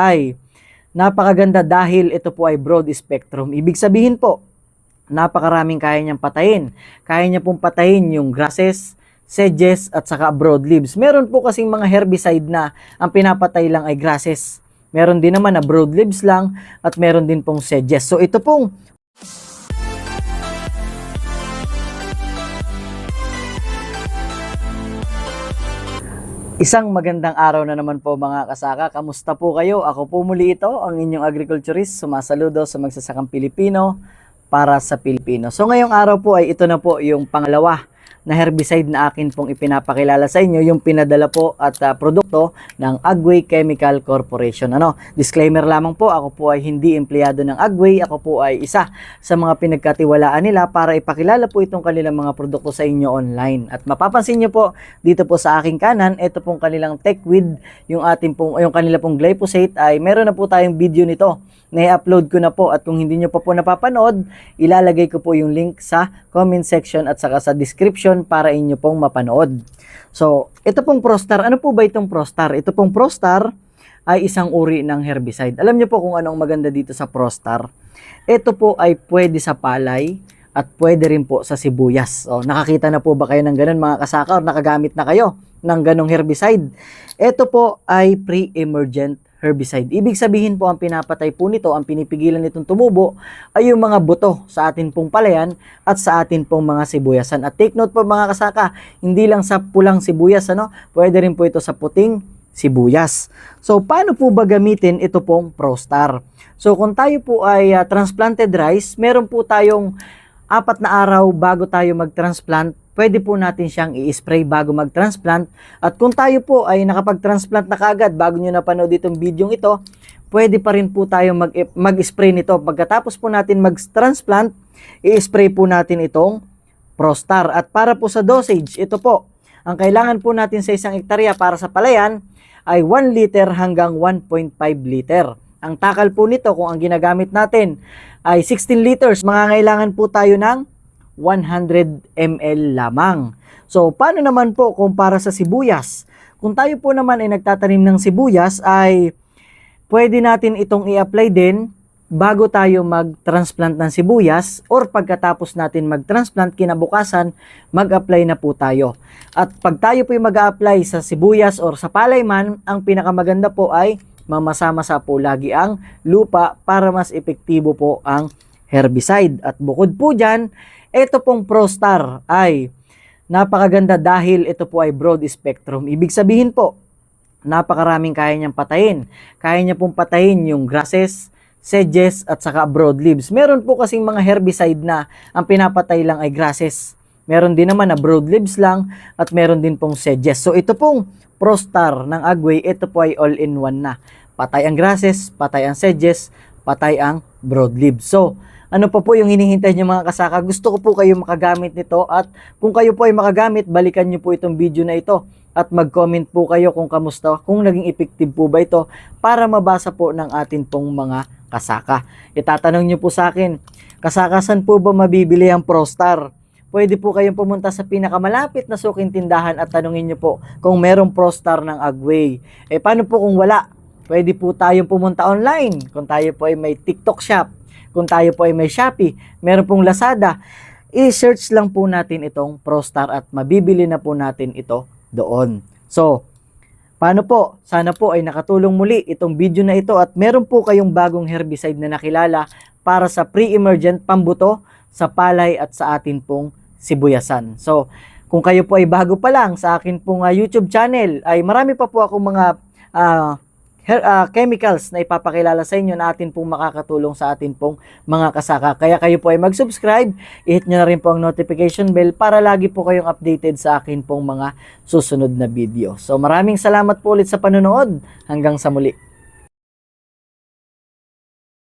ay napakaganda dahil ito po ay broad spectrum. Ibig sabihin po, napakaraming kaya niyang patayin. Kaya niya pong patayin yung grasses, sedges, at saka broadleaves. Meron po kasing mga herbicide na ang pinapatay lang ay grasses. Meron din naman na broadleaves lang at meron din pong sedges. So ito pong isang magandang araw na naman po mga kasaka. Kamusta po kayo? Ako po muli ito, ang inyong agriculturist. Sumasaludo sa magsasakang Pilipino para sa Pilipino. So ngayong araw po ay ito na po yung pangalawa na herbicide na akin pong ipinapakilala sa inyo, yung pinadala po at produkto ng Agway Chemical Corporation. Disclaimer lamang po, ako po ay hindi empleyado ng Agway, ako po ay isa sa mga pinagkatiwalaan nila para ipakilala po itong kanilang mga produkto sa inyo online. At mapapansin nyo po, dito po sa aking kanan, ito pong kanilang TechWeed, yung kanila pong glyphosate ay meron na po tayong video nito. Na-upload ko na po at kung hindi nyo pa po napapanood, ilalagay ko po yung link sa comment section at saka sa description para inyo pong mapanood. So, ito pong Prostar. Ano po ba itong Prostar? Ito pong Prostar ay isang uri ng herbicide. Alam nyo po kung anong maganda dito sa Prostar. Ito po ay pwede sa palay at pwede rin po sa sibuyas. So, nakakita na po ba kayo ng ganun mga kasaka or nakagamit na kayo ng ganong herbicide? Ito po ay pre-emergent herbicide. Ibig sabihin po ang pinapatay po nito, ang pinipigilan nitong tumubo ay yung mga buto sa atin pong palayan at sa atin pong mga sibuyasan. At take note po mga kasaka, hindi lang sa pulang sibuyas, pwede rin po ito sa puting sibuyas. So, paano po ba gamitin ito pong Prostar? So, kung tayo po ay transplanted rice, meron po tayong 4 na araw bago tayo mag-transplant, pwede po natin siyang i-spray bago mag-transplant. At kung tayo po ay nakapag-transplant na kaagad bago nyo napanood itong video ito, pwede pa rin po tayo mag-spray nito. Pagkatapos po natin mag-transplant, i-spray po natin itong Prostar. At para po sa dosage, ito po, ang kailangan po natin sa 1 hektarya para sa palayan ay 1 liter hanggang 1.5 liter. Ang takal po nito, kung ang ginagamit natin ay 16 liters, mangangailangan po tayo ng 100 ml lamang. So, paano naman po kung para sa sibuyas? Kung tayo po naman ay nagtatanim ng sibuyas, ay pwede natin itong i-apply din bago tayo mag-transplant ng sibuyas or pagkatapos natin mag-transplant kinabukasan, mag-apply na po tayo. At pag tayo po mag-a-apply sa sibuyas or sa palay man, ang pinakamaganda po ay mamasa-masa po lagi ang lupa para mas epektibo po ang herbicide. At bukod po dyan, ito pong Prostar ay napakaganda dahil ito po ay broad spectrum. Ibig sabihin po, napakaraming kaya niyang patayin. Kaya niya pong patayin yung grasses, sedges, at saka broadleaves. Meron po kasing mga herbicide na ang pinapatay lang ay grasses. Meron din naman na broadleaves lang at meron din pong sedges. So ito pong Prostar ng Agway, ito po ay all-in-one na. Patay ang grasses, patay ang sedges, patay ang broadleaves. So, ano pa po yung hinihintay niyo mga kasaka? Gusto ko po kayo makagamit nito at kung kayo po ay makagamit, balikan niyo po itong video na ito at mag-comment po kayo kung kamusta, kung naging effective po ba ito para mabasa po ng atin pong mga kasaka. Itatanong niyo po sa akin, kasaka, saan po ba mabibili ang Prostar? Pwede po kayong pumunta sa pinakamalapit na suking tindahan at tanungin niyo po kung merong Prostar ng Agway. Paano po kung wala? Pwede po tayong pumunta online kung tayo po ay may TikTok shop. Kung tayo po ay may Shopee, meron pong Lazada, i-search lang po natin itong Prostar at mabibili na po natin ito doon. So, paano po? Sana po ay nakatulong muli itong video na ito at meron po kayong bagong herbicide na nakilala para sa pre-emergent pambuto sa palay at sa atin pong sibuyasan. So, kung kayo po ay bago pa lang sa akin pong YouTube channel, ay marami pa po akong mga chemicals na ipapakilala sa inyo na atin pong makakatulong sa atin pong mga kasaka. Kaya kayo po ay mag-subscribe, i-hit nyo na rin po ang notification bell para lagi po kayong updated sa akin pong mga susunod na video. So maraming salamat po ulit sa panonood. Hanggang sa muli.